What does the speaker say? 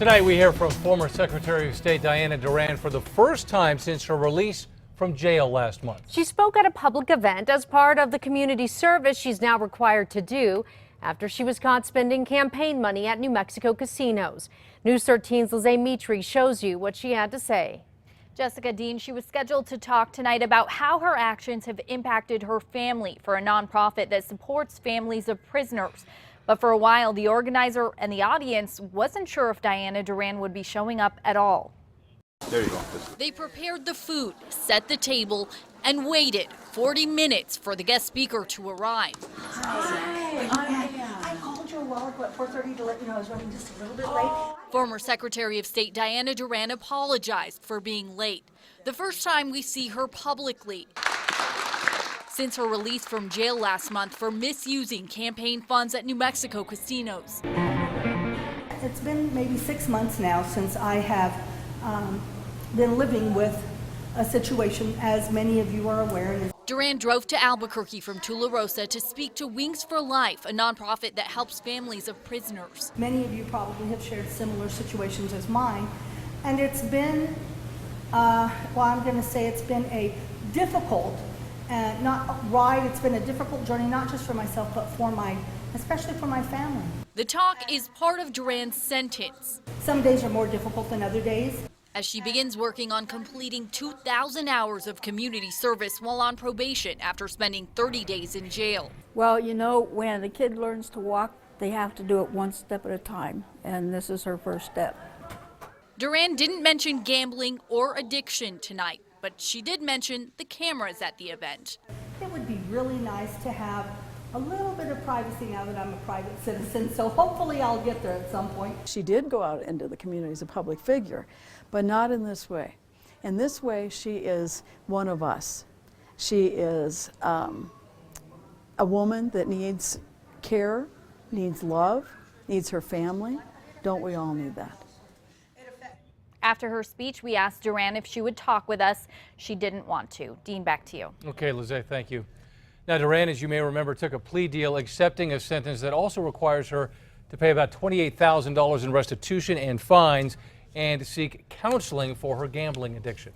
Tonight we hear from former Secretary of State Diana Duran for the first time since her release from jail last month. She spoke at a public event as part of the community service she's now required to do after she was caught spending campaign money at New Mexico casinos. News 13's Lizzie Mitri shows you what she had to say. Jessica Dean, she was scheduled to talk tonight about how her actions have impacted her family for a nonprofit that supports families of prisoners. But for a while, the organizer and the audience wasn't sure if Diana Duran would be showing up at all. There you go. They prepared the food, set the table, and waited 40 minutes for the guest speaker to arrive. Hi. I called you a while ago at 4:30 to let you know I was running just a little bit late. Former Secretary of State Diana Duran apologized for being late. The first time we see her publicly since her release from jail last month for misusing campaign funds at New Mexico casinos. It's been maybe 6 months now since I have been living with a situation, as many of you are aware. Duran drove to Albuquerque from Tularosa to speak to Wings for Life, a nonprofit that helps families of prisoners. Many of you probably have shared similar situations as mine, and it's been, I'm going to say it's been a difficult it's been a difficult journey, not just for myself, but especially for my family. The talk is part of Duran's sentence. Some days are more difficult than other days. As she begins working on completing 2,000 hours of community service while on probation after spending 30 days in jail. Well, you know, when a kid learns to walk, they have to do it one step at a time, and this is her first step. Duran didn't mention gambling or addiction tonight, but she did mention the cameras at the event. It would be really nice to have a little bit of privacy now that I'm a private citizen, so hopefully I'll get there at some point. She did go out into the community as a public figure, but not in this way. In this way, she is one of us. She is a woman that needs care, needs love, needs her family. Don't we all need that? After her speech, we asked Duran if she would talk with us. She didn't want to. Dean, back to you. Okay, Lizzie, thank you. Now, Duran, as you may remember, took a plea deal accepting a sentence that also requires her to pay about $28,000 in restitution and fines and seek counseling for her gambling addiction.